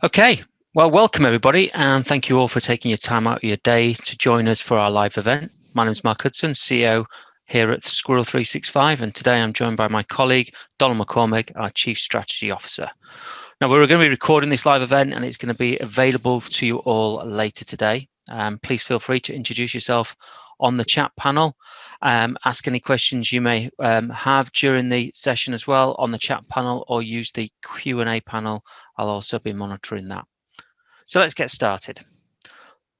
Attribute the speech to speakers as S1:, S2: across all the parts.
S1: Okay, well, welcome everybody, and thank you all for taking your time out of your day to join us for our live event. My name is Mark Hudson, CEO here at Squirrel 365, and today I'm joined by my colleague, Donald McCormick, our Chief Strategy Officer. Now, we're going to be recording this live event, and it's going to be available to you all later today. Please feel free to introduce yourself on the chat panel. Ask any questions you may have during the session as well on the chat panel, or use the Q&A panel. I'll also be monitoring that. So let's get started.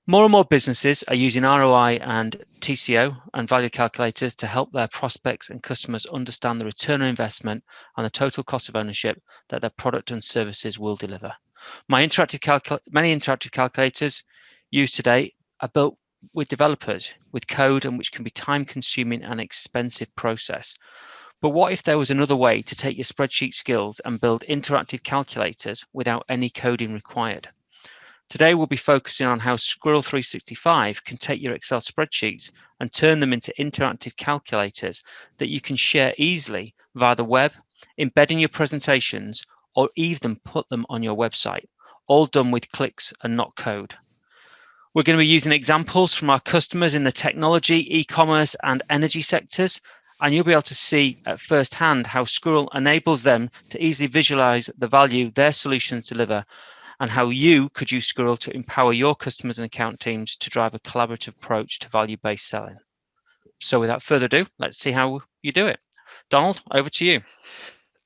S1: More and more businesses are using ROI and TCO and value calculators to help their prospects and customers understand the return on investment and the total cost of ownership that their product and services will deliver. Many interactive calculators used today are built with developers, with code, and which can be time-consuming and expensive process. But what if there was another way to take your spreadsheet skills and build interactive calculators without any coding required? Today, we'll be focusing on how Squirrel 365 can take your Excel spreadsheets and turn them into interactive calculators that you can share easily via the web, embed in your presentations, or even put them on your website, all done with clicks and not code. We're going to be using examples from our customers in the technology, e-commerce, and energy sectors, and you'll be able to see at first hand how Squirrel enables them to easily visualize the value their solutions deliver, and how you could use Squirrel to empower your customers and account teams to drive a collaborative approach to value-based selling. So without further ado, let's see how you do it. Donald, over to you.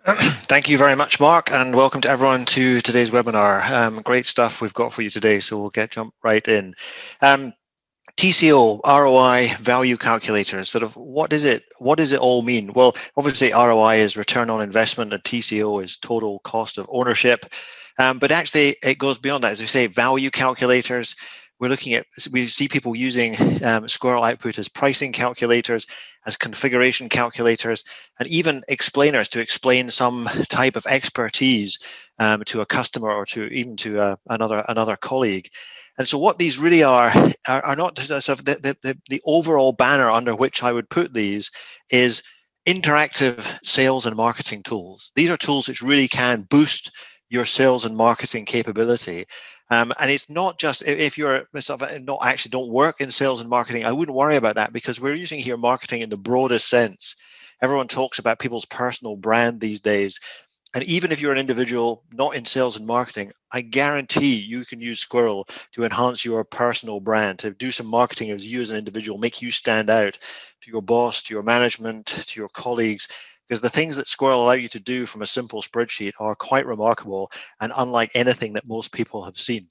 S2: Thank you very much, Mark, and welcome to everyone to today's webinar. Great stuff we've got for you today, so we'll jump right in. TCO, ROI, value calculators, sort of what does it all mean? Well, obviously ROI is return on investment and TCO is total cost of ownership. But actually it goes beyond that. As we say, value calculators, we see people using Squirrel output as pricing calculators, as configuration calculators, and even explainers to explain some type of expertise to a customer or to another colleague. And so what these really are not sort of the overall banner under which I would put these is interactive sales and marketing tools. These are tools which really can boost your sales and marketing capability. And it's not just if you're sort of don't work in sales and marketing, I wouldn't worry about that, because we're using here marketing in the broadest sense. Everyone talks about people's personal brand these days. And even if you're an individual not in sales and marketing, I guarantee you can use Squirrel to enhance your personal brand, to do some marketing as you as an individual, make you stand out to your boss, to your management, to your colleagues. Because the things that Squirrel allow you to do from a simple spreadsheet are quite remarkable and unlike anything that most people have seen.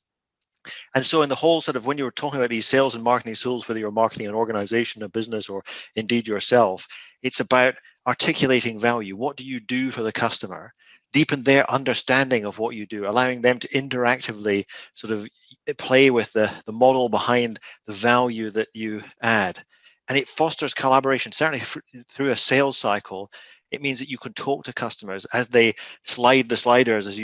S2: And so in the whole sort of, when you're talking about these sales and marketing tools, whether you're marketing an organization, a business, or indeed yourself, it's about articulating value. What do you do for the customer? Deepen their understanding of what you do, allowing them to interactively sort of play with the model behind the value that you add. And it fosters collaboration, certainly through a sales cycle. It means that you can talk to customers as they slide the sliders, as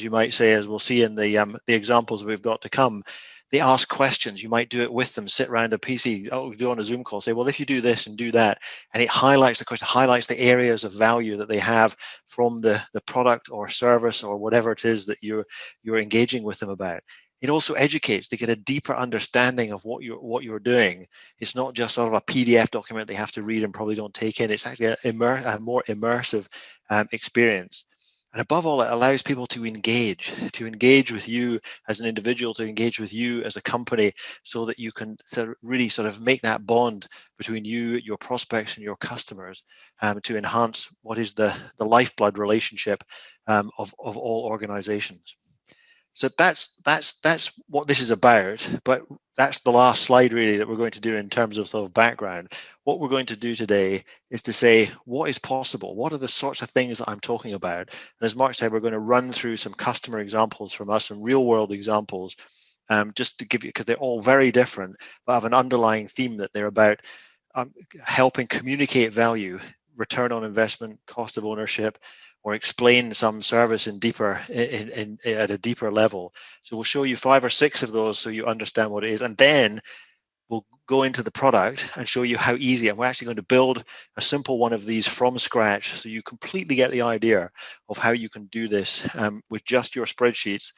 S2: you might say, as we'll see in the examples we've got to come. They ask questions. You might do it with them, sit around a PC, do on a Zoom call, say, well, if you do this and do that, and it highlights the question, highlights the areas of value that they have from the product or service or whatever it is that you're engaging with them about. It also educates. They get a deeper understanding of what you're doing. It's not just sort of a PDF document they have to read and probably don't take in. It's actually a more immersive experience. And above all, it allows people to engage with you as an individual, to engage with you as a company, so that you can really sort of make that bond between you, your prospects, and your customers, to enhance what is the lifeblood relationship of all organizations. So that's what this is about, but that's the last slide really that we're going to do in terms of sort of background. What we're going to do today is to say what is possible, what are the sorts of things that I'm talking about. And as Mark said, we're going to run through some customer examples from us, some real world examples, just to give you, because they're all very different, but have an underlying theme that they're about helping communicate value, return on investment, cost of ownership, or explain some service at a deeper level. So we'll show you 5 or 6 of those so you understand what it is, and then we'll go into the product and show you how easy. And we're actually going to build a simple one of these from scratch, so you completely get the idea of how you can do this with just your spreadsheets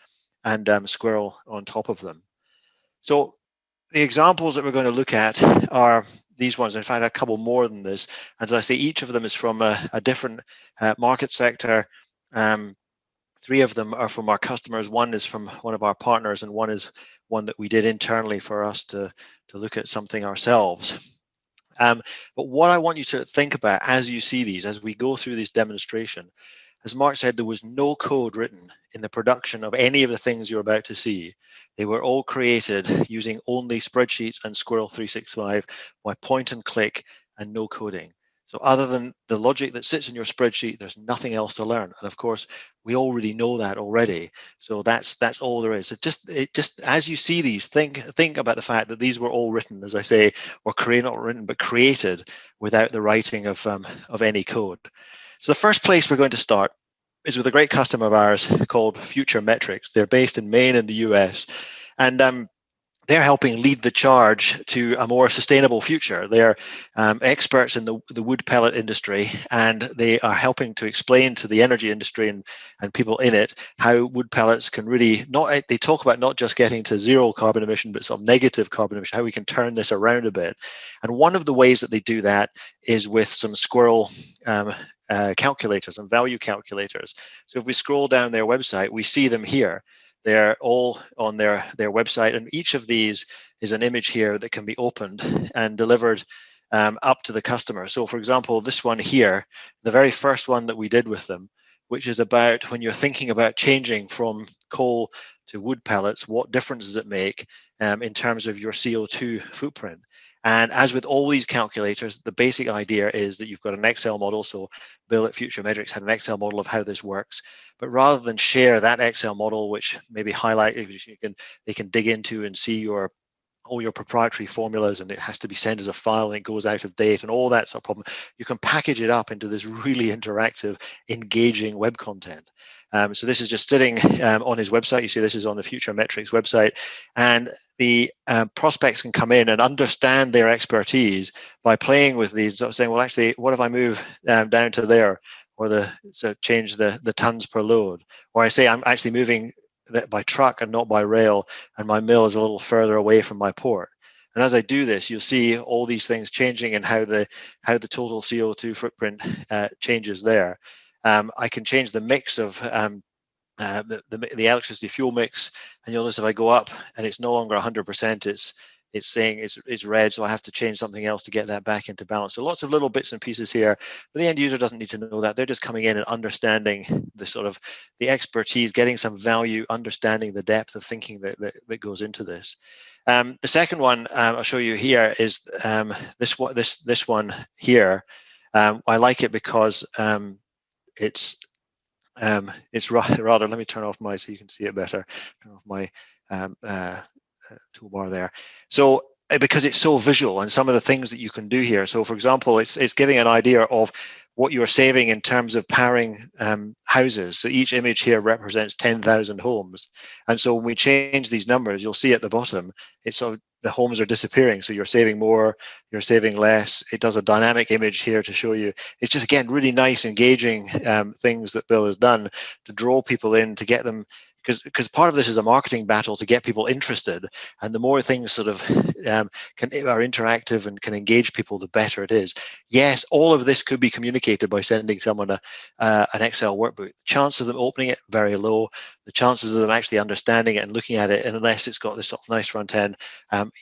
S2: and squirrel on top of them. So the examples that we're going to look at are these ones. In fact, a couple more than this. As I say, each of them is from a different market sector. 3 of them are from our customers. One is from one of our partners, and one is one that we did internally for us to look at something ourselves. But what I want you to think about as you see these, as we go through this demonstration, as Mark said, there was no code written in the production of any of the things you're about to see. They were all created using only spreadsheets and Squirrel 365 by point and click and no coding. So other than the logic that sits in your spreadsheet, there's nothing else to learn. And of course, we already know that already. So that's all there is. It just as you see these, think about the fact that these were all written, as I say, or not written, but created without the writing of any code. So the first place we're going to start is with a great customer of ours called Future Metrics. They're based in Maine in the US, and they're helping lead the charge to a more sustainable future. They're experts in the wood pellet industry, and they are helping to explain to the energy industry and people in it how wood pellets can really they talk about not just getting to zero carbon emission, but sort of negative carbon emission, how we can turn this around a bit. And one of the ways that they do that is with some squirrel calculators and value calculators. So if we scroll down their website, we see them here. They're all on their website, and each of these is an image here that can be opened and delivered up to the customer. So for example, this one here, the very first one that we did with them, which is about when you're thinking about changing from coal to wood pellets, what difference does it make in terms of your CO2 footprint? And as with all these calculators, the basic idea is that you've got an Excel model. So Bill at Future Metrics had an Excel model of how this works. But rather than share that Excel model, which maybe highlight, they can dig into and see all your proprietary formulas, and it has to be sent as a file and it goes out of date and all that sort of problem. You can package it up into this really interactive, engaging web content. So this is just sitting on his website. You see this is on the Future Metrics website, and the prospects can come in and understand their expertise by playing with these, sort of saying, well, actually, what if I move down to there, or change the tons per load, or I say I'm actually moving by truck and not by rail, and my mill is a little further away from my port. And as I do this, you'll see all these things changing and how the total CO2 footprint changes there. I can change the mix of the electricity fuel mix, and you'll notice if I go up and it's no longer 100%, it's saying it's red, so I have to change something else to get that back into balance. So lots of little bits and pieces here, but the end user doesn't need to know that. They're just coming in and understanding the expertise, getting some value, understanding the depth of thinking that goes into this. The second one I'll show you here is this one here. I like it because it's rather, let me turn off my, so you can see it better, turn off my toolbar there. So because it's so visual and some of the things that you can do here. So for example, it's giving an idea of what you're saving in terms of powering houses. So each image here represents 10,000 homes. And so when we change these numbers, you'll see at the bottom, it's sort of, the homes are disappearing. So you're saving more, you're saving less. It does a dynamic image here to show you. It's just, again, really nice, engaging things that Bill has done to draw people in, to get them, because part of this is a marketing battle to get people interested, and the more things sort of are interactive and can engage people, the better it is. Yes, all of this could be communicated by sending someone an Excel workbook. The chances of them opening it, very low. The chances of them actually understanding it and looking at it, and unless it's got this sort of nice front end,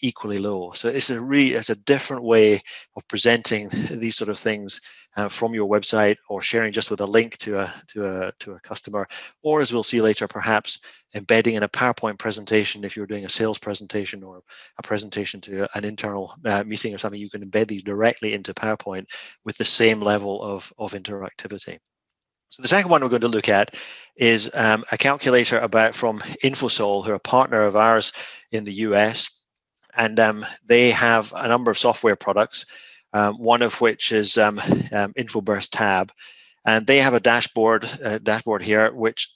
S2: equally low. So it's a different way of presenting these sort of things from your website, or sharing just with a link to a customer, or as we'll see later, perhaps embedding in a PowerPoint presentation. If you're doing a sales presentation or a presentation to an internal meeting or something, you can embed these directly into PowerPoint with the same level of interactivity. So the second one we're going to look at is a calculator from Infosol, who are a partner of ours in the US, and they have a number of software products. One of which is InfoBurst Tab, and they have a dashboard here which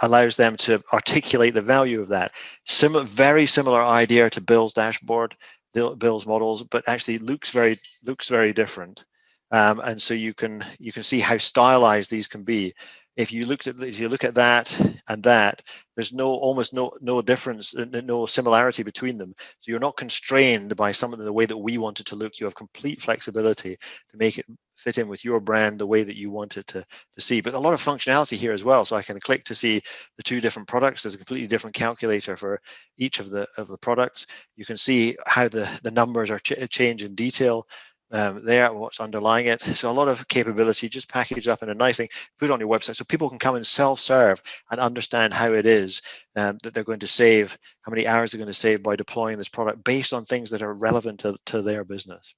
S2: allows them to articulate the value of that. Very similar idea to Bill's dashboard, Bill's models, but actually looks very different. And so you can see how stylized these can be. If you look at that and that, There's almost no difference, no similarity between them. So you're not constrained by some of the way that we want it to look. You have complete flexibility to make it fit in with your brand the way that you want it to see. But a lot of functionality here as well. So I can click to see the two different products. There's a completely different calculator for each of the products. You can see how the numbers are change in detail. There, what's underlying it. So a lot of capability just packaged up in a nice thing, put on your website so people can come and self-serve and understand how it is that they're going to save, how many hours they're going to save by deploying this product based on things that are relevant to their business.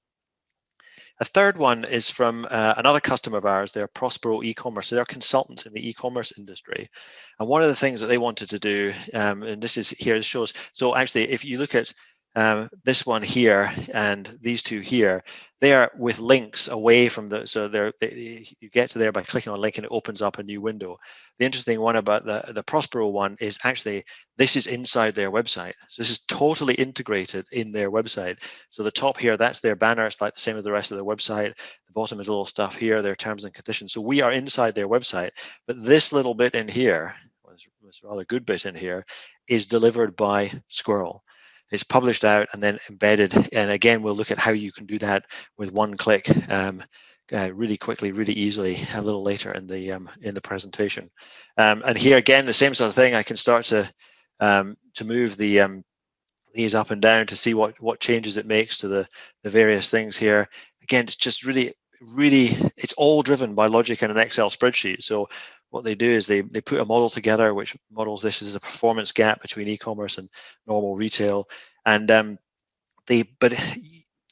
S2: A third one is from another customer of ours. They're Prospero e-commerce. So they're consultants in the e-commerce industry. And one of the things that they wanted to do, and this is here, it shows, so actually if you look at this one here and these two here, they are with links away from the, so you get to there by clicking on a link and it opens up a new window. The interesting one about the Prospero one is actually this is inside their website. So this is totally integrated in their website. So the top here, that's their banner. It's like the same as the rest of their website. The bottom is a little stuff here, their terms and conditions. So we are inside their website, but this little bit in here, this rather good bit in here, is delivered by Squirrel. It's published out and then embedded. And again, we'll look at how you can do that with one click really quickly, really easily a little later in the presentation. And here again, the same sort of thing. I can start to move these up and down to see what changes it makes to the various things here. Again, it's just really, it's all driven by logic in an Excel spreadsheet. So what they do is they put a model together which models this as a performance gap between e-commerce and normal retail, and the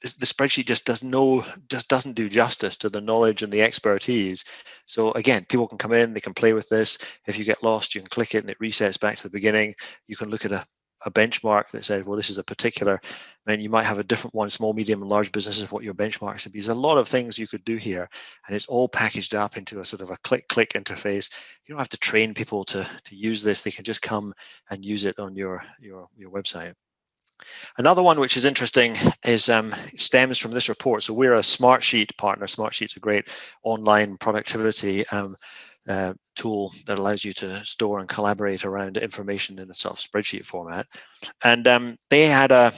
S2: spreadsheet just doesn't do justice to the knowledge and the expertise. So again, people can come in, they can play with this. If you get lost, you can click it and it resets back to the beginning. You can look at a benchmark that says, well, this is a particular, and you might have a different one, small, medium, and large businesses, what your benchmarks would be. There's a lot of things you could do here, and it's all packaged up into a sort of a click interface. You don't have to train people to use this. They can just come and use it on your website. Another one which is interesting is stems from this report. So we're a Smartsheet partner. Smartsheet's a great online productivity tool that allows you to store and collaborate around information in a sort of spreadsheet format. And they had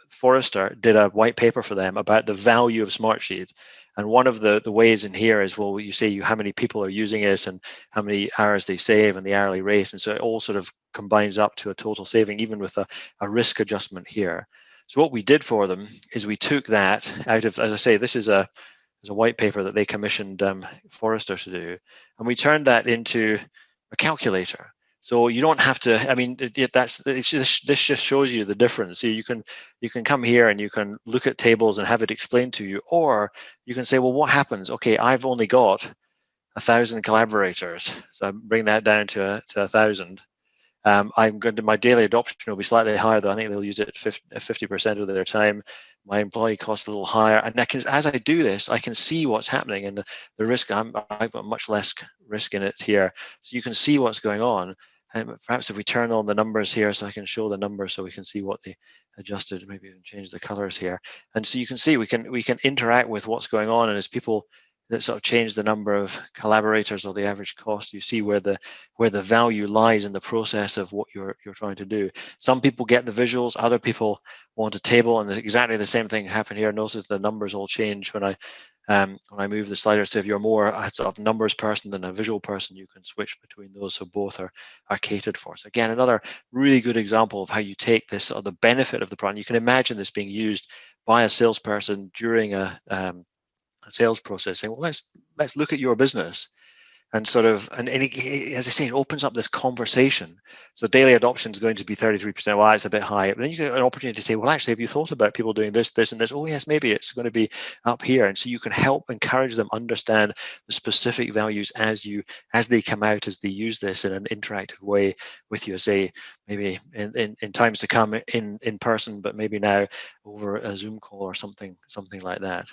S2: Forrester did a white paper for them about the value of Smartsheet. And one of the ways in here is, well, you say how many people are using it and how many hours they save and the hourly rate. And so it all sort of combines up to a total saving, even with a risk adjustment here. So what we did for them is we took that out of, as I say, this is a white paper that they commissioned Forrester to do, and we turned that into a calculator. So you don't have to. I mean, this just shows you the difference. So you can come here and you can look at tables and have it explained to you, or you can say, well, what happens? Okay, I've only got 1,000 collaborators, so I bring that down to 1,000. I'm going to, my daily adoption will be slightly higher, though. I think they'll use it 50% of their time. My employee costs a little higher, and as I do this, I can see what's happening and the risk. I've got much less risk in it here, so you can see what's going on. And perhaps if we turn on the numbers here, so I can show the numbers, so we can see what they adjusted. Maybe even change the colors here, and so you can see we can interact with what's going on, and as people that sort of change the number of collaborators or the average cost, you see where the value lies in the process of what you're trying to do. Some people get the visuals, other people want a table, and exactly the same thing happened here. Notice the numbers all change when I move the sliders. So if you're more a sort of numbers person than a visual person, you can switch between those, so both are catered for. So again, another really good example of how you take this, or the benefit of the product. You can imagine this being used by a salesperson during a sales process, saying, well, let's look at your business, and sort of, and as I say, it opens up this conversation. So daily adoption is going to be 33%. Well, it's a bit high. But then you get an opportunity to say, well, actually, have you thought about people doing this, this, and this? Oh, yes, maybe it's going to be up here. And so you can help encourage them understand the specific values as they come out, as they use this in an interactive way with you, say maybe in times to come in person, but maybe now over a Zoom call or something like that.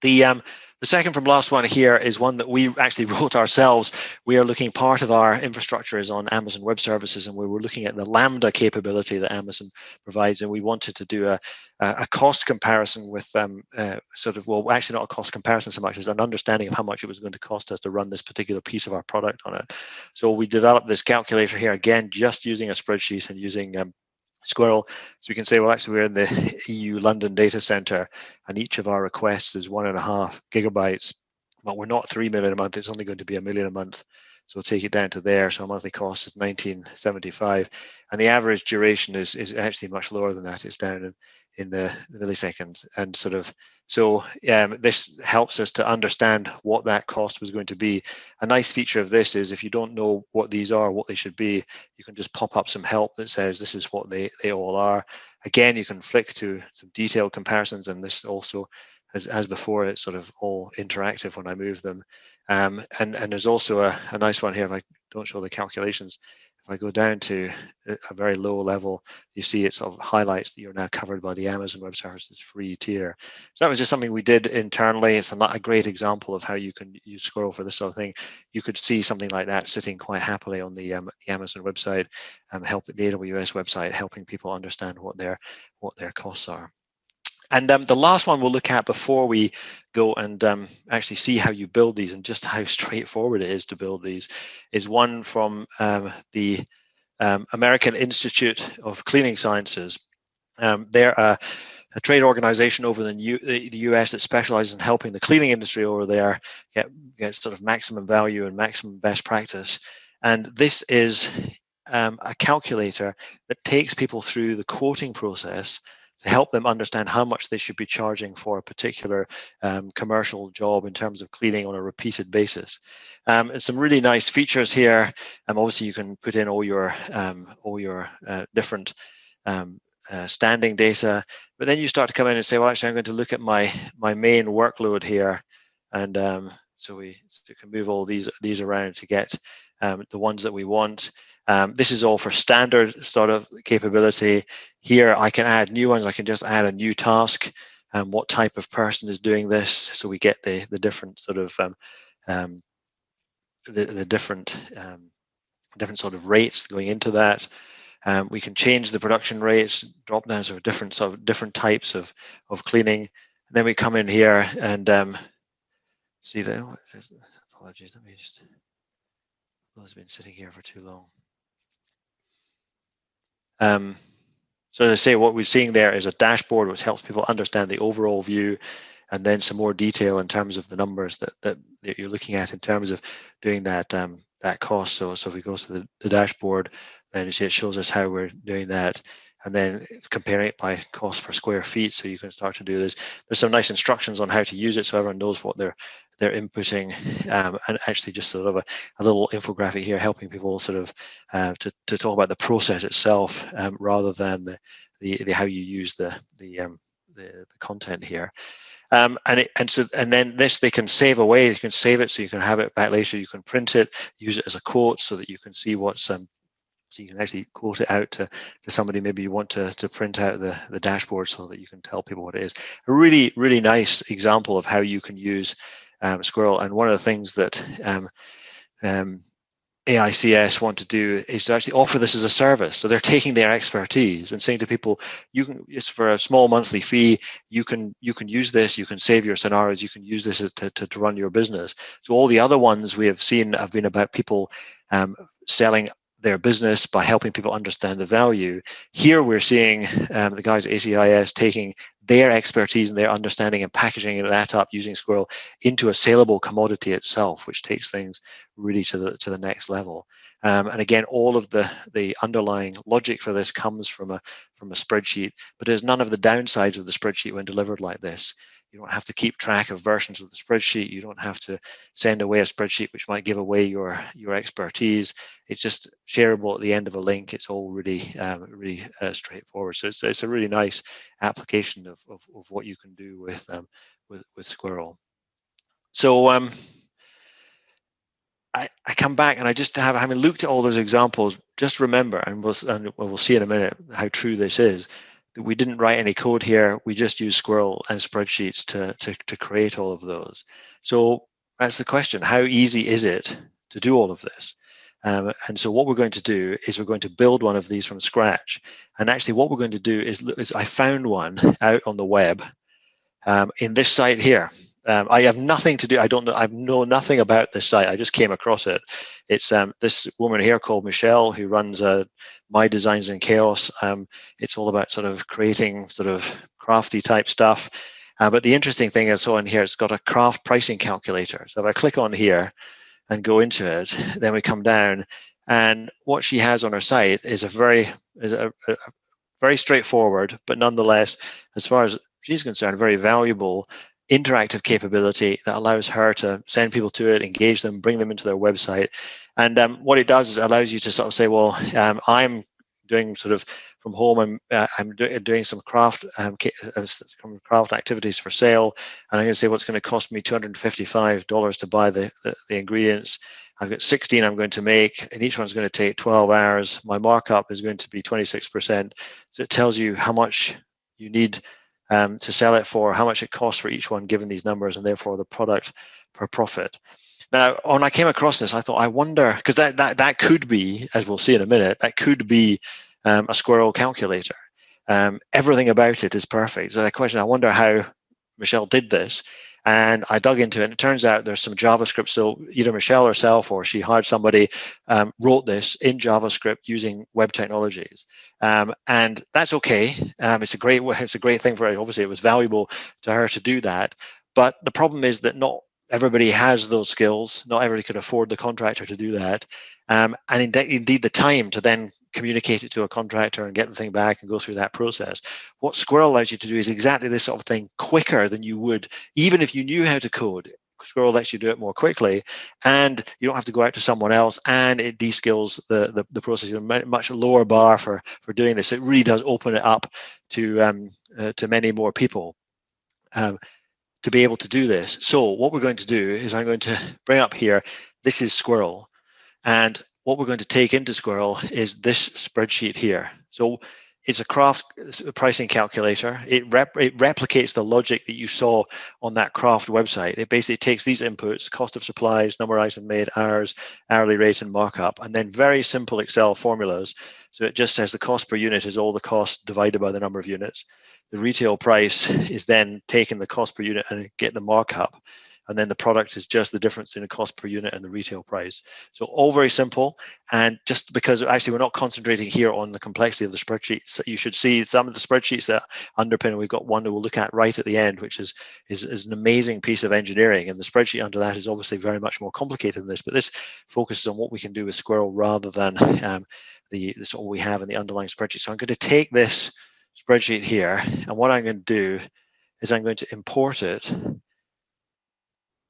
S2: The second from last one here is one that we actually wrote ourselves. We are looking, part of our infrastructure is on Amazon Web Services, and we were looking at the Lambda capability that Amazon provides, and we wanted to do a cost comparison with well, actually not a cost comparison so much as an understanding of how much it was going to cost us to run this particular piece of our product on it. So we developed this calculator here, again, just using a spreadsheet and using Squirrel. So we can say, well, actually, we're in the EU London data center, and each of our requests is 1.5 gigabytes, but we're not 3 million a month. It's only going to be 1 million a month. So we'll take it down to there. So our monthly cost is 1975, and the average duration is actually much lower than that. It's down in the milliseconds, and this helps us to understand what that cost was going to be. A nice feature of this is if you don't know what these are, what they should be, you can just pop up some help that says this is what they all are. Again, you can flick to some detailed comparisons, and this also, as before, it's sort of all interactive when I move them. And there's also a nice one here. If I don't show the calculations, if I go down to a very low level, you see it sort of highlights that you're now covered by the Amazon Web Services free tier. So that was just something we did internally. It's a great example of how you can use Squirrel for this sort of thing. You could see something like that sitting quite happily on the Amazon website, the AWS website, helping people understand what their costs are. And the last one we'll look at before we go and actually see how you build these and just how straightforward it is to build these is one from the American Institute of Cleaning Sciences. They're a trade organization over in the US that specializes in helping the cleaning industry over there get sort of maximum value and maximum best practice. And this is a calculator that takes people through the quoting process to help them understand how much they should be charging for a particular commercial job in terms of cleaning on a repeated basis. And some really nice features here. Obviously, you can put in all your different standing data, but then you start to come in and say, well, actually, I'm going to look at my main workload here, and so we can move all these around to get the ones that we want. This is all for standard sort of capability. Here I can add new ones. I can just add a new task and what type of person is doing this. So we get the different sort of the different sort of rates going into that. We can change the production rates, drop downs of different types of cleaning. And then we come in here and see that. Apologies, let me just. It's been sitting here for too long. So as I say, what we're seeing there is a dashboard which helps people understand the overall view, and then some more detail in terms of the numbers that you're looking at in terms of doing that cost. So if we go to the dashboard, then you see it shows us how we're doing that, and then comparing it by cost per square feet. So you can start to do this. There's some nice instructions on how to use it, so everyone knows what they're inputting, and actually just sort of a little infographic here helping people sort of to talk about the process itself rather than the how you use the content here. And then this they can save away. You can save it so you can have it back later. You can print it, use it as a quote so that you can see what's so you can actually quote it out to somebody. Maybe you want to print out the dashboard so that you can tell people what it is. A really, really nice example of how you can use Squirrel. And one of the things that AICS want to do is to actually offer this as a service. So they're taking their expertise and saying to people, it's for a small monthly fee, you can use this, you can save your scenarios, you can use this to run your business. So all the other ones we have seen have been about people selling their business by helping people understand the value. Here we're seeing the guys at ACIS taking their expertise and their understanding and packaging that up using Squirrel into a saleable commodity itself, which takes things really to the next level. And again, all of the underlying logic for this comes from a spreadsheet, but there's none of the downsides of the spreadsheet when delivered like this. You don't have to keep track of versions of the spreadsheet. You don't have to send away a spreadsheet which might give away your expertise. It's just shareable at the end of a link. It's all really straightforward. So it's a really nice application of what you can do with Squirrel. So I come back and I just having looked at all those examples, just remember, and we'll see in a minute how true this is. we didn't write any code here. We just used Squirrel and spreadsheets to create all of those. So that's the question. How easy is it to do all of this? And so what we're going to do is we're going to build one of these from scratch. And actually what we're going to do is I found one out on the web in this site here. I have nothing to do. I don't know. I know nothing about this site. I just came across it. It's this woman here called Michelle who runs My Designs in Chaos. It's all about sort of creating sort of crafty type stuff. But the interesting thing I saw in here, it's got a craft pricing calculator. So if I click on here and go into it, then we come down, and what she has on her site is a very straightforward, but nonetheless, as far as she's concerned, very valuable interactive capability that allows her to send people to it, engage them, bring them into their website. And what it does is it allows you to sort of say, well, I'm doing sort of from home, I'm doing some craft activities for sale, and I'm going to say what's going to cost me $255 to buy the ingredients. I've got 16 I'm going to make, and each one's going to take 12 hours. My markup is going to be 26%. So it tells you how much you need to sell it for, how much it costs for each one given these numbers, and therefore the product per profit. Now, when I came across this, I thought, I wonder, because that could be, as we'll see in a minute, that could be a Squirrel calculator. Everything about it is perfect. So the question, I wonder how Michelle did this. And I dug into it, and it turns out there's some JavaScript. So either Michelle herself or she hired somebody, wrote this in JavaScript using web technologies, and that's okay. It's a great thing for her. Obviously, it was valuable to her to do that. But the problem is that not everybody has those skills. Not everybody could afford the contractor to do that, and indeed the time to then communicate it to a contractor and get the thing back and go through that process. What Squirrel allows you to do is exactly this sort of thing quicker than you would, even if you knew how to code. Squirrel lets you do it more quickly, and you don't have to go out to someone else, and it de-skills the process. You have a much lower bar for doing this. It really does open it up to many more people to be able to do this. So what we're going to do is I'm going to bring up here, this is Squirrel, and what we're going to take into Squirrel is this spreadsheet here. So it's a craft pricing calculator. It replicates the logic that you saw on that craft website. It basically takes these inputs, cost of supplies, number of items made, hours, hourly rate, and markup, and then very simple Excel formulas. So it just says the cost per unit is all the cost divided by the number of units. The retail price is then taking the cost per unit and get the markup. And then the product is just the difference in the cost per unit and the retail price. So all very simple. And just because actually we're not concentrating here on the complexity of the spreadsheets, you should see some of the spreadsheets that underpin. We've got one that we'll look at right at the end, which is an amazing piece of engineering. And the spreadsheet under that is obviously very much more complicated than this, but this focuses on what we can do with Squirrel rather than the sort of what we have in the underlying spreadsheet. So I'm going to take this spreadsheet here, and what I'm going to do is I'm going to import it.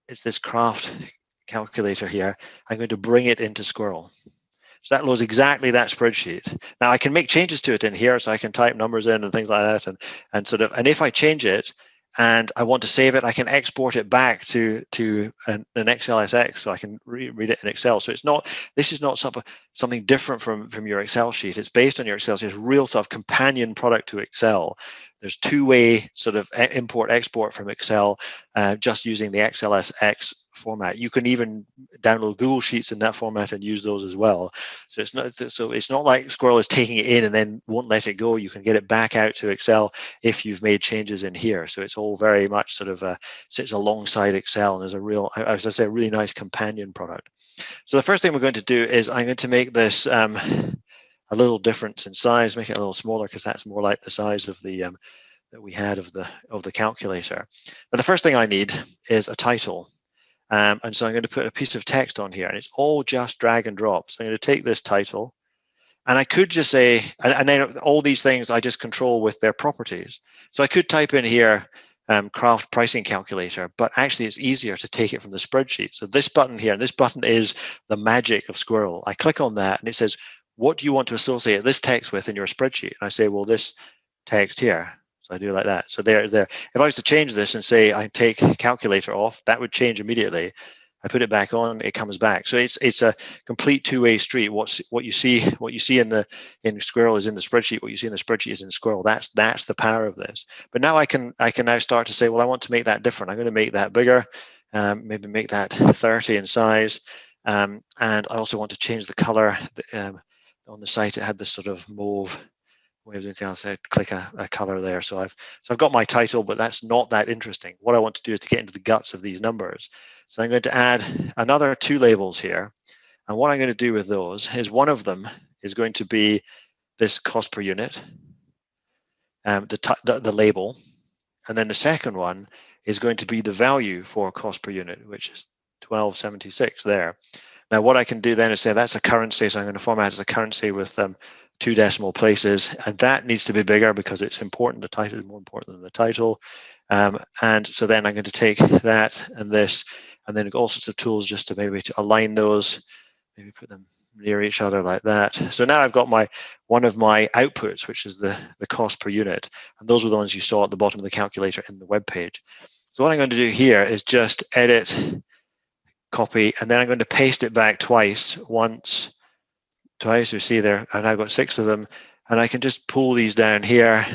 S2: It's this craft calculator here. I'm going to bring it into Squirrel. So that loads exactly that spreadsheet. Now I can make changes to it in here, so I can type numbers in and things like that, and if I change it and I want to save it, I can export it back to an XLSX, so I can read it in Excel. So this is not something different from your Excel sheet. It's based on your Excel sheet. It's a real sort of companion product to Excel. There's two-way sort of import-export from Excel, just using the XLSX format. You can even download Google Sheets in that format and use those as well. So it's not like Squirrel is taking it in and then won't let it go. You can get it back out to Excel if you've made changes in here. So it's all very much sort of sits alongside Excel, and is a real, as I say, a really nice companion product. So the first thing we're going to do is I'm going to make this a little different in size, make it a little smaller, because that's more like the size of the that we had of the calculator. But the first thing I need is a title, and so I'm going to put a piece of text on here, and it's all just drag and drop. So I'm going to take this title, and I could just say, and then all these things I just control with their properties. So I could type in here craft pricing calculator, but actually it's easier to take it from the spreadsheet. So this button here, and this button is the magic of Squirrel. I click on that, and it says, what do you want to associate this text with in your spreadsheet? And I say, well, this text here. So I do it like that. So there. If I was to change this and say I take calculator off, that would change immediately. I put it back on, it comes back. So it's a complete two-way street. What you see in Squirrel is in the spreadsheet. What you see in the spreadsheet is in Squirrel. That's the power of this. But now I can now start to say, well, I want to make that different. I'm going to make that bigger, maybe make that 30 in size, and I also want to change the color. On the site, it had this sort of mauve. Anything else, I click a color there. So I've got my title, but that's not that interesting. What I want to do is to get into the guts of these numbers. So I'm going to add another 2 labels here. And what I'm going to do with those is one of them is going to be this cost per unit, the label. And then the second one is going to be the value for cost per unit, which is 1276 there. Now, what I can do then is say that's a currency. So I'm going to format as a currency with 2 decimal places, and that needs to be bigger because it's important. The title is more important than the title. And so then I'm going to take that and this, and then all sorts of tools just to maybe to align those, maybe put them near each other like that. So now I've got one of my outputs, which is the cost per unit, and those were the ones you saw at the bottom of the calculator in the web page. So what I'm going to do here is just edit, copy, and then I'm going to paste it back twice. Once, twice. You see there, I've now got 6 of them, and I can just pull these down here.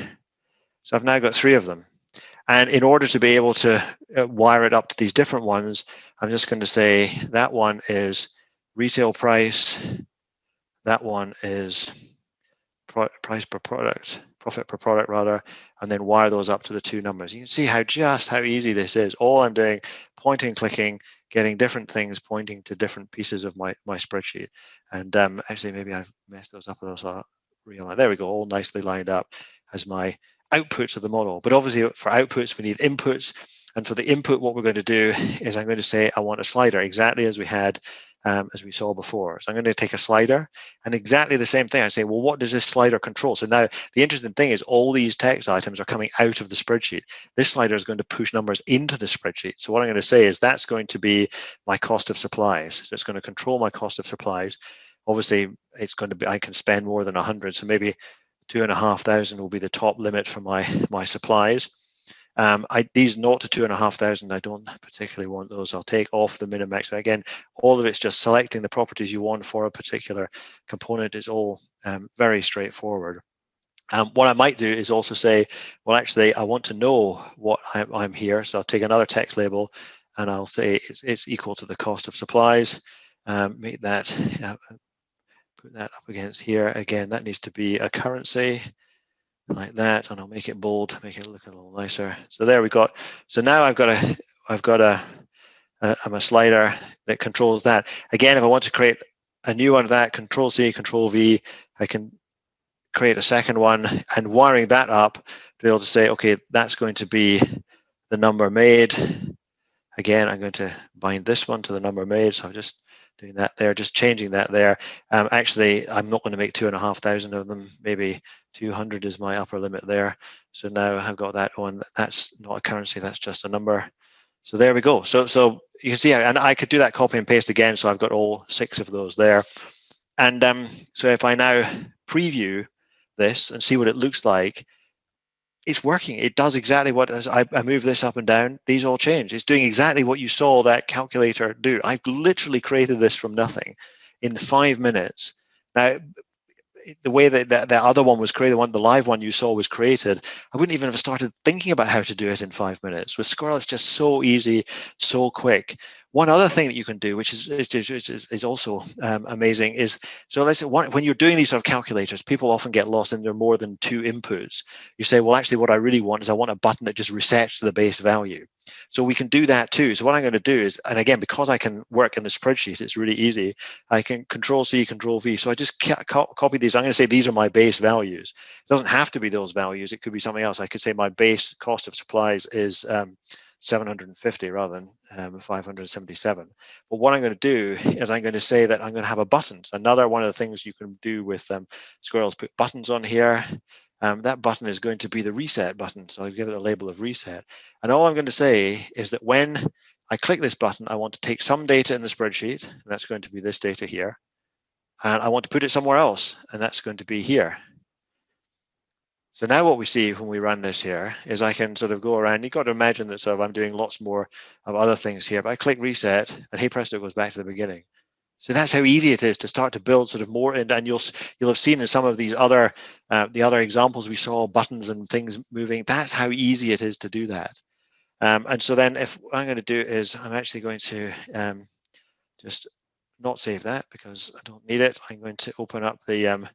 S2: So I've now got 3 of them. And in order to be able to wire it up to these different ones, I'm just going to say that one is retail price, that one is price per product, profit per product rather, and then wire those up to the 2 numbers. You can see how easy this is. All I'm doing, pointing, clicking, getting different things pointing to different pieces of my spreadsheet. And actually, maybe I've messed those up a little, so I'll realign. There we go, all nicely lined up as my outputs of the model. But obviously, for outputs, we need inputs. And for the input, what we're going to do is I'm going to say I want a slider, exactly as we had, as we saw before. So I'm going to take a slider, and exactly the same thing. I say, well, what does this slider control? So now the interesting thing is all these text items are coming out of the spreadsheet. This slider is going to push numbers into the spreadsheet. So what I'm going to say is that's going to be my cost of supplies. So it's going to control my cost of supplies. Obviously, it's going to be, I can spend more than 100. So maybe 2,500 will be the top limit for my supplies. These 0 to 2,500, I don't particularly want those. I'll take off the min and max. Again, all of it's just selecting the properties you want for a particular component. Is all very straightforward. What I might do is also say, well, actually, I want to know what I'm here. So I'll take another text label, and I'll say it's equal to the cost of supplies. Make that, put that up against here. Again, that needs to be a currency, like that, and I'll make it bold, make it look a little nicer. So there we got. So now I've got a slider that controls that. Again, if I want to create a new one of that, Control C, Control V, I can create a second one, and wiring that up to be able to say, okay, that's going to be the number made. Again, I'm going to bind this one to the number made. So I'm just doing that there, just changing that there. Actually, I'm not going to make 2,500 of them. Maybe 200 is my upper limit there. So now I've got that one. That's not a currency, that's just a number. So there we go. So you can see, and I could do that copy and paste again. So I've got all 6 of those there. And so if I now preview this and see what it looks like, it's working. It does exactly what, as I move this up and down, these all change. It's doing exactly what you saw that calculator do. I've literally created this from nothing in 5 minutes. Now, the way that the other one was created, the live one you saw was created, I wouldn't even have started thinking about how to do it in 5 minutes. With Squirrel, it's just so easy, so quick. One other thing that you can do, which is also amazing, is, so let's say when you're doing these sort of calculators, people often get lost in there are more than 2 inputs. You say, well, actually, what I really want is I want a button that just resets to the base value. So we can do that too. So what I'm going to do is, and again, because I can work in the spreadsheet, it's really easy. I can Control C, Control V. So I just copy these. I'm going to say these are my base values. It doesn't have to be those values. It could be something else. I could say my base cost of supplies is 750 rather than 577. But what I'm going to do is I'm going to say that I'm going to have a button. Another one of the things you can do with Squirrels, put buttons on here. That button is going to be the reset button. So I'll give it a label of reset. And all I'm going to say is that when I click this button, I want to take some data in the spreadsheet. And that's going to be this data here. And I want to put it somewhere else. And that's going to be here. So now what we see when we run this here is I can sort of go around. You've got to imagine that sort of I'm doing lots more of other things here, but I click reset and hey presto, it goes back to the beginning. So that's how easy it is to start to build sort of more, and you'll have seen in some of these other the other examples we saw, buttons and things moving. That's how easy it is to do that. And so then if what I'm going to do is I'm actually going to just not save that because I don't need it. I'm going to open up the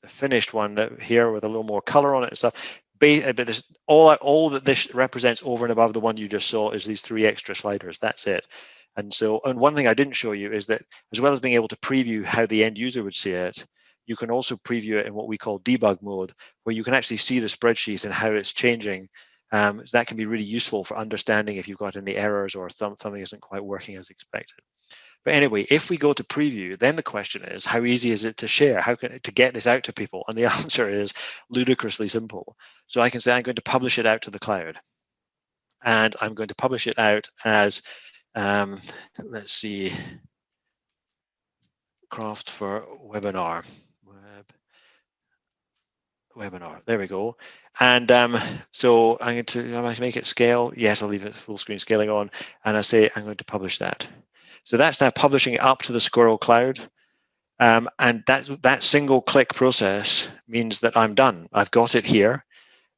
S2: finished one here with a little more color on it and stuff. But this, all that this represents over and above the one you just saw is these 3 extra sliders. That's it. And so, and one thing I didn't show you is that as well as being able to preview how the end user would see it, you can also preview it in what we call debug mode, where you can actually see the spreadsheet and how it's changing. So that can be really useful for understanding if you've got any errors or something isn't quite working as expected. But anyway, if we go to preview, then the question is, how easy is it to share? How can to get this out to people? And the answer is ludicrously simple. So I can say I'm going to publish it out to the cloud. And I'm going to publish it out as, let's see, craft for webinar. Webinar, there we go. And so I'm going to make it scale. Yes, I'll leave it full screen scaling on. And I say I'm going to publish that. So that's now publishing it up to the Squirrel Cloud. And that single click process means that I'm done. I've got it here.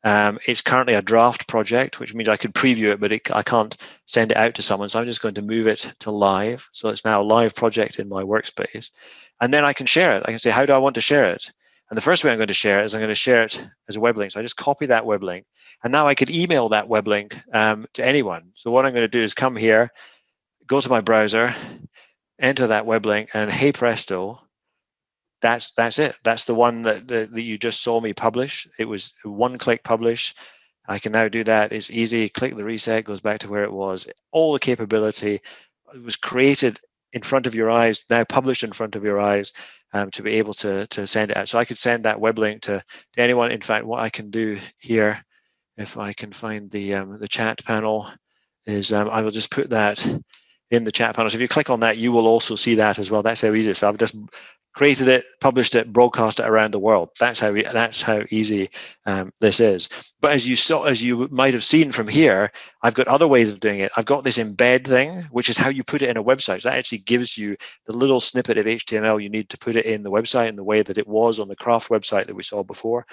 S2: It's currently a draft project, which means I could preview it, but I can't send it out to someone. So I'm just going to move it to live. So it's now a live project in my workspace. And then I can share it. I can say, how do I want to share it? And the first way I'm going to share it is I'm going to share it as a web link. So I just copy that web link. And now I could email that web link to anyone. So what I'm going to do is come here, go to my browser, enter that web link, and hey presto, that's it. That's the one that you just saw me publish. It was one-click publish. I can now do that. It's easy. Click the reset, goes back to where it was. All the capability was created in front of your eyes, now published in front of your eyes, to be able to send it out. So I could send that web link to anyone. In fact, what I can do here, if I can find the chat panel, is I will just put that in the chat panel. So if you click on that, you will also see that as well. That's how easy. So I've just created it, published it, broadcast it around the world. That's how easy this is. But as you might have seen from here, I've got other ways of doing it. I've got this embed thing, which is how you put it in a website. So that actually gives you the little snippet of HTML you need to put it in the website in the way that it was on the Craft website that we saw before.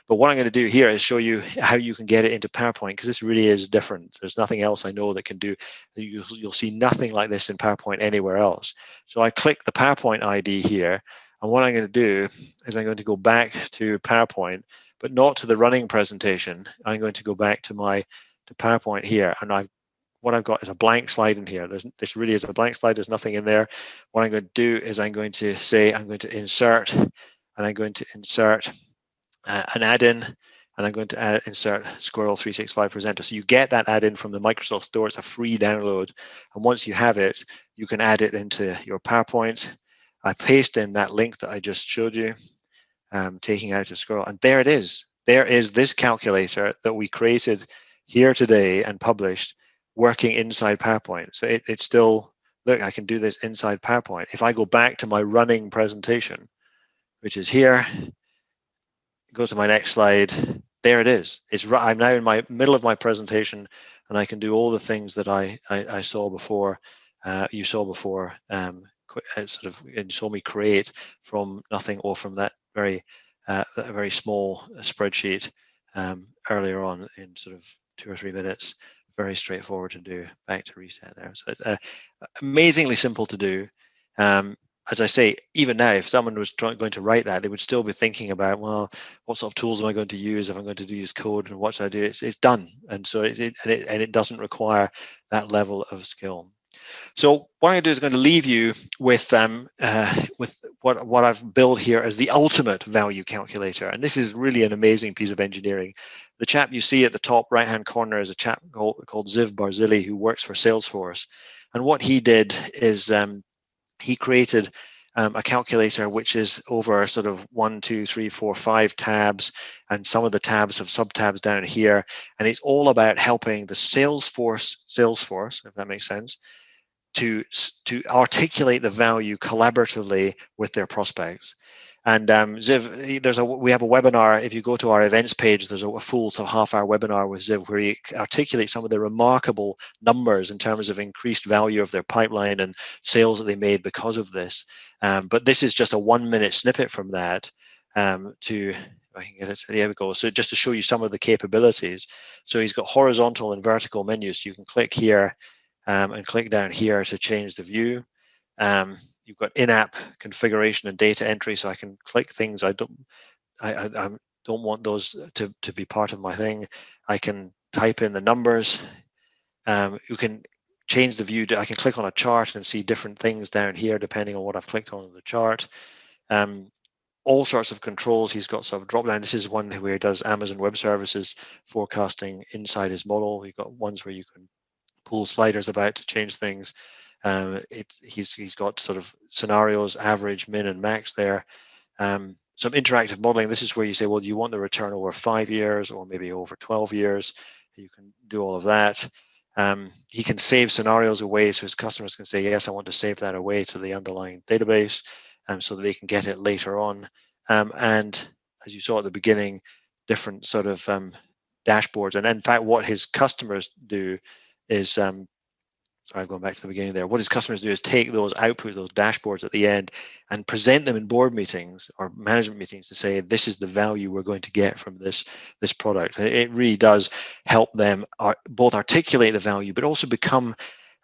S2: But what I'm going to do here is show you how you can get it into PowerPoint, because this really is different. There's nothing else I know that can do. You'll see nothing like this in PowerPoint anywhere else. So I click the PowerPoint ID here, and what I'm going to do is I'm going to go back to PowerPoint, but not to the running presentation. I'm going to go back to PowerPoint here, and what I've got is a blank slide in here. This really is a blank slide. There's nothing in there. What I'm going to do is I'm going to say I'm going to insert, and I'm going to insert an add-in, and I'm going to insert Squirrel 365 Presenter. So you get that add-in from the Microsoft Store. It's a free download. And once you have it, you can add it into your PowerPoint. I paste in that link that I just showed you, taking out a Squirrel. And there it is. There is this calculator that we created here today and published working inside PowerPoint. So it's still, look, I can do this inside PowerPoint. If I go back to my running presentation, which is here, go to my next slide, there it is. I'm now in my middle of my presentation, and I can do all the things that I saw before, you saw before, sort of, and saw me create from nothing, or from that very small spreadsheet earlier on in sort of 2 or 3 minutes. Very straightforward to do. Back to reset there. So it's amazingly simple to do. As I say, even now, if someone was going to write that, they would still be thinking about, well, what sort of tools am I going to use if I'm going to use code, and what should I do? It's done, and so it doesn't require that level of skill. So what I'm going to do is going to leave you with what I've built here as the ultimate value calculator, and this is really an amazing piece of engineering. The chap you see at the top right-hand corner is a chap called Ziv Barzili, who works for Salesforce, and what he did is he created a calculator which is over sort of 1, 2, 3, 4, 5 tabs, and some of the tabs have sub-tabs down here, and it's all about helping the Salesforce, if that makes sense, to articulate the value collaboratively with their prospects. And Ziv, we have a webinar. If you go to our events page, there's a full half-hour webinar with Ziv where he articulates some of the remarkable numbers in terms of increased value of their pipeline and sales that they made because of this. But this is just a 1-minute snippet from that. I can get it. There we go. So just to show you some of the capabilities. So he's got horizontal and vertical menus. So you can click here and click down here to change the view. You've got in-app configuration and data entry, so I can click things I don't want those to be part of my thing. I can type in the numbers. You can change the view. I can click on a chart and see different things down here depending on what I've clicked on in the chart. All sorts of controls. He's got sort of drop down. This is one where he does Amazon Web Services forecasting inside his model. You've got ones where you can pull sliders about to change things. He's got sort of scenarios, average, min, and max there. Some interactive modeling. This is where you say, well, do you want the return over 5 years or maybe over 12 years? You can do all of that. He can save scenarios away, so his customers can say, yes, I want to save that away to the underlying database, so that they can get it later on. And as you saw at the beginning, different sort of dashboards. And in fact, what his customers do is, sorry, I'm going back to the beginning there. What his customers do is take those outputs, those dashboards at the end, and present them in board meetings or management meetings to say, this is the value we're going to get from this product. It really does help them both articulate the value, but also become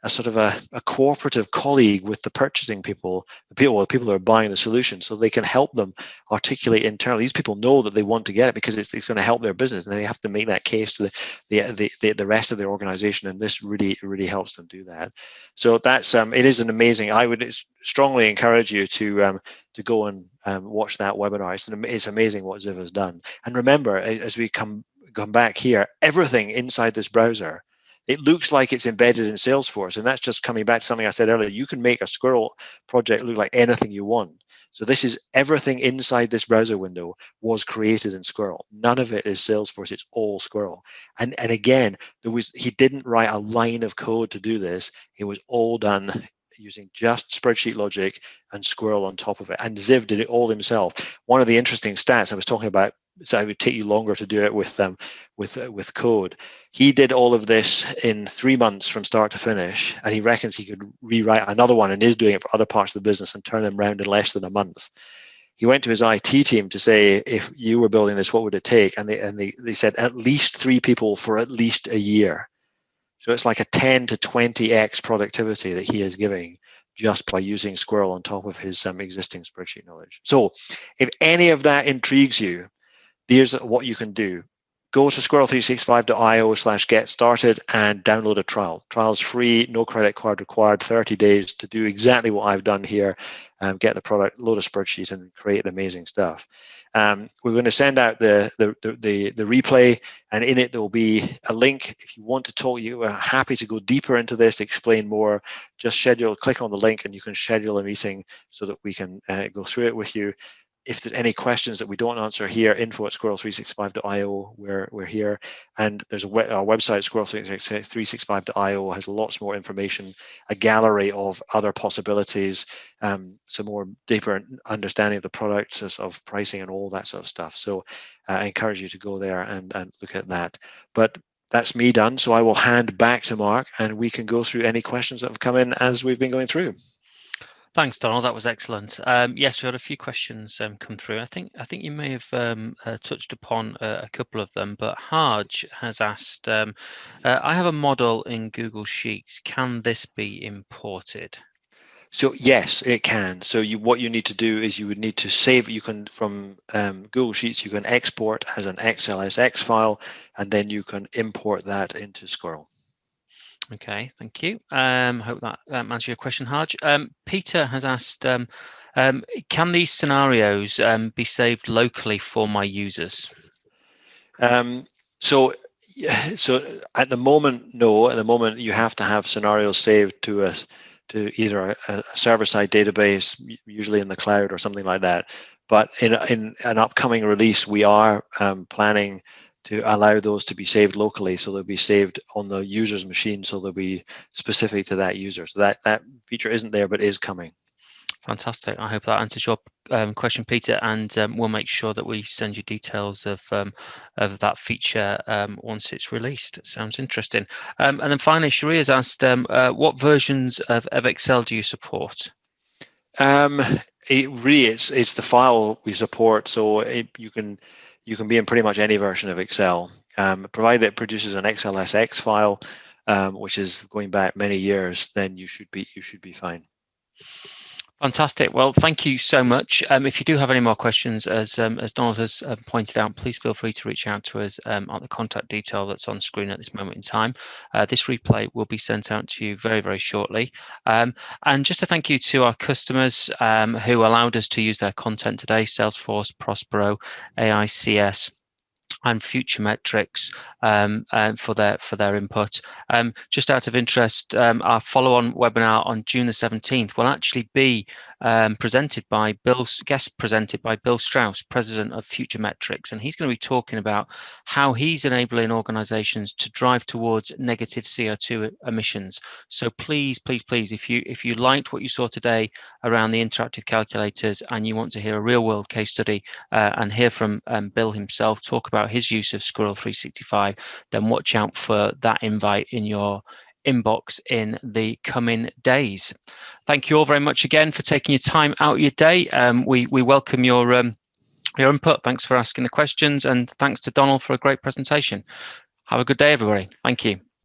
S2: a sort of a cooperative colleague with the purchasing people, the people who are buying the solution, so they can help them articulate internally. These people know that they want to get it because it's going to help their business, and they have to make that case to the rest of their organization, and this really helps them do that. So that's it is an amazing. I would strongly encourage you to go and watch that webinar. It's amazing what Ziv has done. And remember, as we come back here, everything inside this browser, it looks like it's embedded in Salesforce, and that's just coming back to something I said earlier. You can make a Squirrel project look like anything you want. So this is everything inside this browser window was created in Squirrel. None of it is Salesforce. It's all Squirrel. And again, he didn't write a line of code to do this. It was all done using just spreadsheet logic and Squirrel on top of it. And Ziv did it all himself. One of the interesting stats I was talking about, so it would take you longer to do it with code. He did all of this in 3 months from start to finish, and he reckons he could rewrite another one, and is doing it for other parts of the business, and turn them around in less than a month. He went to his IT team to say, if you were building this, what would it take? And they said at least 3 people for at least a year. So it's like a 10 to 20x productivity that he is giving just by using Squirrel on top of his existing spreadsheet knowledge. So if any of that intrigues you, here's what you can do. Go to squirrel365.io/get started and download a trial. Trial's free, no credit card required, 30 days to do exactly what I've done here, get the product, load a spreadsheet, and create amazing stuff. We're going to send out the replay, and in it there will be a link. If you want to talk, you are happy to go deeper into this, explain more, just click on the link, and you can schedule a meeting so that we can go through it with you. If there's any questions that we don't answer here, info@squirrel365.io, we're here. And there's our website, squirrel365.io, has lots more information, a gallery of other possibilities, some more deeper understanding of the products, of pricing and all that sort of stuff. So I encourage you to go there and look at that. But that's me done. So I will hand back to Mark, and we can go through any questions that have come in as we've been going through.
S1: Thanks, Donald. That was excellent. Yes, we had a few questions come through. I think you may have touched upon a couple of them, but Harj has asked, I have a model in Google Sheets. Can this be imported?
S2: So yes, it can. So what you need to do is you would need to save. You can from Google Sheets, you can export as an XLSX file, and then you can import that into Squirrel.
S1: Okay, thank you. Hope that answers your question, Harj. Peter has asked, can these scenarios be saved locally for my users?
S2: So at the moment, no. At the moment, you have to have scenarios saved to either a server-side database, usually in the cloud or something like that. But in an upcoming release, we are planning to allow those to be saved locally, so they'll be saved on the user's machine, so they'll be specific to that user. So that feature isn't there, but is coming.
S1: Fantastic. I hope that answers your question, Peter, and we'll make sure that we send you details of that feature once it's released. It sounds interesting. And then finally, Sharia has asked, what versions of Excel do you support?
S2: It's the file we support, so you can be in pretty much any version of Excel, provided it produces an XLSX file, which is going back many years. Then you should be fine.
S1: Fantastic. Well, thank you so much. If you do have any more questions, as Donald has pointed out, please feel free to reach out to us at the contact detail that's on screen at this moment in time. This replay will be sent out to you very, very shortly. And just a thank you to our customers who allowed us to use their content today: Salesforce, Prospero, AICS, and Future Metrics for their input. Just out of interest, our follow-on webinar on June the 17th will actually be presented by Bill Strauss, President of Future Metrics, and he's going to be talking about how he's enabling organizations to drive towards negative CO2 emissions. So please, if you liked what you saw today around the interactive calculators and you want to hear a real-world case study and hear from Bill himself talk about his use of Squirrel 365, then watch out for that invite in your inbox in the coming days. Thank you all very much again for taking your time out of your day. We welcome your input. Thanks for asking the questions, and thanks to Donald for a great presentation. Have a good day, everybody. Thank you.